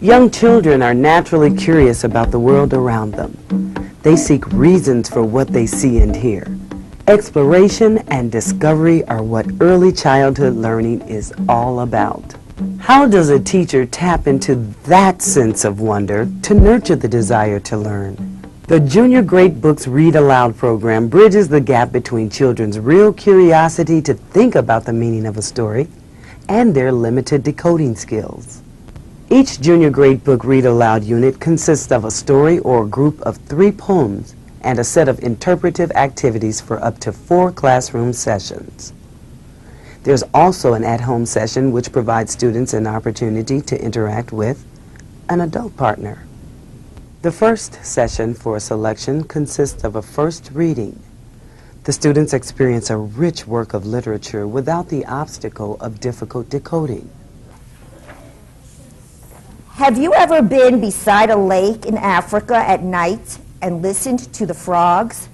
Young children are naturally curious about the world around them. They seek reasons for what they see and hear. Exploration and discovery are what early childhood learning is all about. How does a teacher tap into that sense of wonder to nurture the desire to learn? The Junior Great Books Read Aloud program bridges the gap between children's real curiosity to think about the meaning of a story and their limited decoding skills. Each Junior Great Book Read Aloud unit consists of a story or a group of 3 poems and a set of interpretive activities for up to 4 classroom sessions. There's also an at-home session which provides students an opportunity to interact with an adult partner. The first session for a selection consists of a first reading. The students experience a rich work of literature without the obstacle of difficult decoding. Have you ever been beside a lake in Africa at night and listened to the frogs?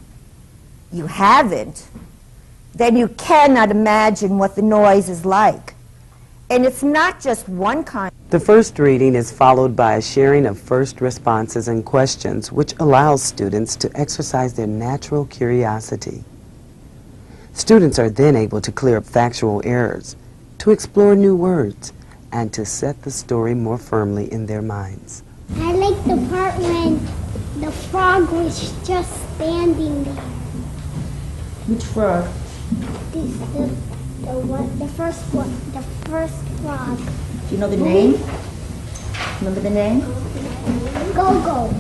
You haven't? Then you cannot imagine what the noise is like. And it's not just one kind. The first reading is followed by a sharing of first responses and questions, which allows students to exercise their natural curiosity. Students are then able to clear up factual errors, to explore new words, and to set the story more firmly in their minds. I like the part when the frog was just standing there. Which frog? The first frog. Do you know the name? Remember the name? Go-Go.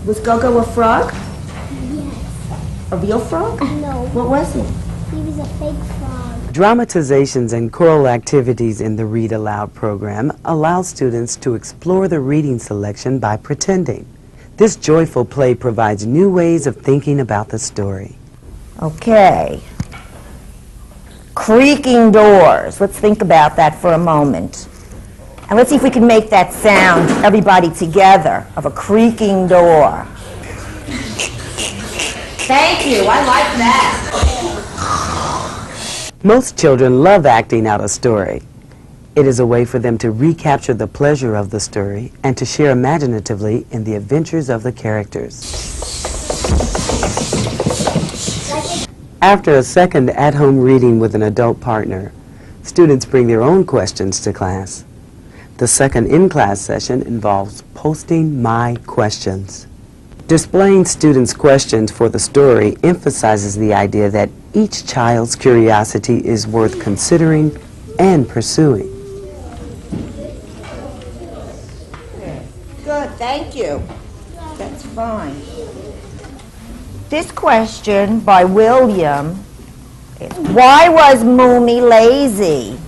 Was Go-Go a frog? Yes. A real frog? No. What was he? He was a fake frog. Dramatizations and choral activities in the Read Aloud program allow students to explore the reading selection by pretending. This joyful play provides new ways of thinking about the story. Okay. Creaking doors. Let's think about that for a moment. And let's see if we can make that sound, everybody together, of a creaking door. Thank you. I like that. Most children love acting out a story. It is a way for them to recapture the pleasure of the story and to share imaginatively in the adventures of the characters. After a second at-home reading with an adult partner, students bring their own questions to class. The second in-class session involves posting my questions. Displaying students' questions for the story emphasizes the idea that each child's curiosity is worth considering and pursuing. Good, thank you. That's fine. This question by William is, why was Moomy lazy? He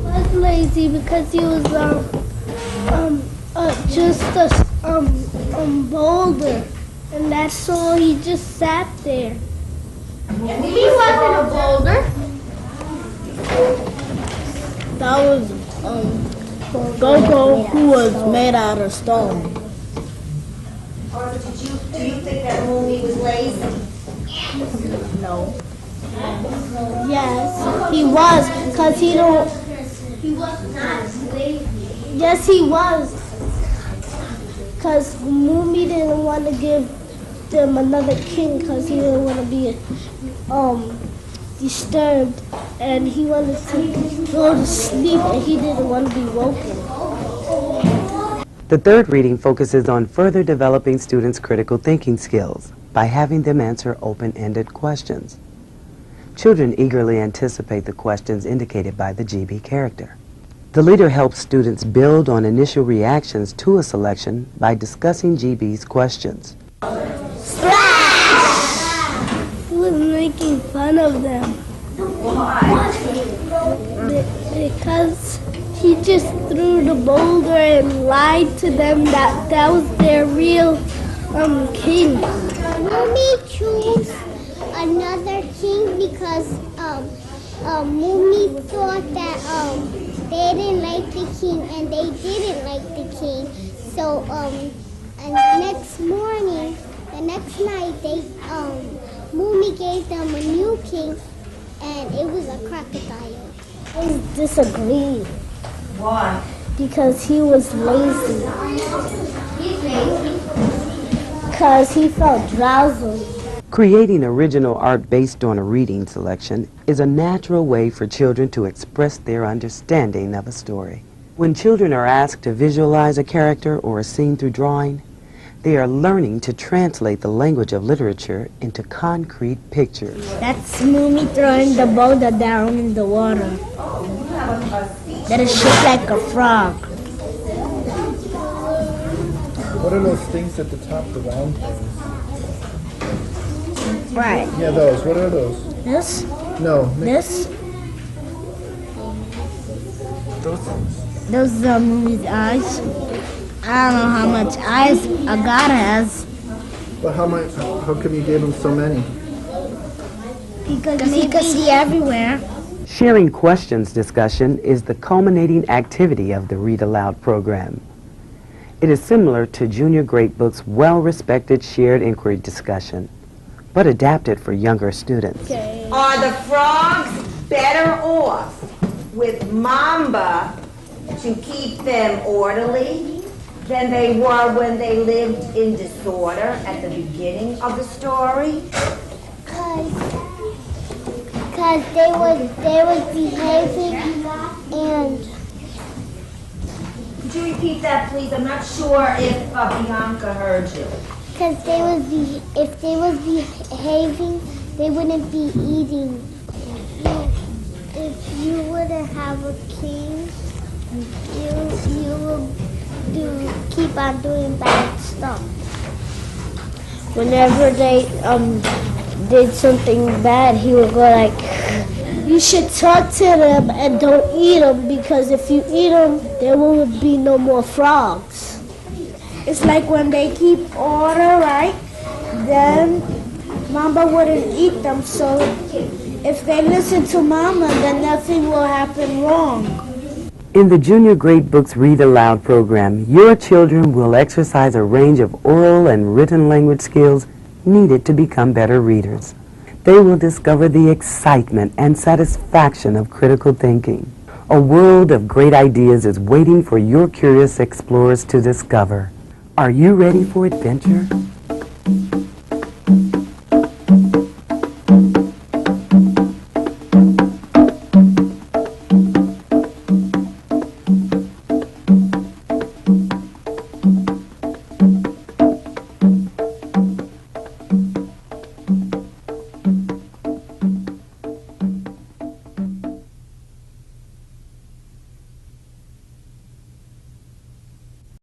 was lazy because he was just a boulder, and that's all. He just sat there. He wasn't a boulder. That was Go-Go, who was made out of stone. Or do you think that Moomy was lazy? No. Yes, he was, because he don't. He was not lazy. Yes, he was. Because Moomy didn't want to give them another king because he didn't want to be disturbed, and he wanted to go to sleep, and he didn't want to be woken. The third reading focuses on further developing students' critical thinking skills by having them answer open-ended questions. Children eagerly anticipate the questions indicated by the GB character. The leader helps students build on initial reactions to a selection by discussing GB's questions. He was making fun of them. Why? Because he just threw the boulder and lied to them that was their real king. Moomy chose another king because Moomy thought that they didn't like the king and they didn't like the king. So and the next morning, the next night, Moomy gave them a new king, and it was a crocodile. I disagree. Why? Because he was lazy. Because he felt drowsy. Creating original art based on a reading selection is a natural way for children to express their understanding of a story. When children are asked to visualize a character or a scene through drawing, they are learning to translate the language of literature into concrete pictures. That's Moomy throwing the boulder down in the water. That is shaped like a frog. What are those things at the top, the round things? Right. Yeah, those. What are those? This? No. This? Those things. Those are Moomy's eyes. I don't know how much eyes a god has. But how come you gave him so many? Because he can see everywhere. Sharing questions discussion is the culminating activity of the Read Aloud program. It is similar to Junior Great Book's well-respected shared inquiry discussion, but adapted for younger students. Are the frogs better off with Mamba to keep them orderly than they were when they lived in disorder at the beginning of the story? Because they was behaving and Could you repeat that, please? I'm not sure if Bianca heard you. because if they was behaving, they wouldn't be eating. If you wouldn't have a king, you will keep on doing bad stuff. Whenever they did something bad, he would go like, you should talk to them and don't eat them, because if you eat them, there won't be no more frogs. It's like when they keep order, right? Then Mamba wouldn't eat them, so if they listen to Mama, then nothing will happen wrong. In the Junior Great Books Read Aloud program, your children will exercise a range of oral and written language skills needed to become better readers. They will discover the excitement and satisfaction of critical thinking. A world of great ideas is waiting for your curious explorers to discover. Are you ready for adventure?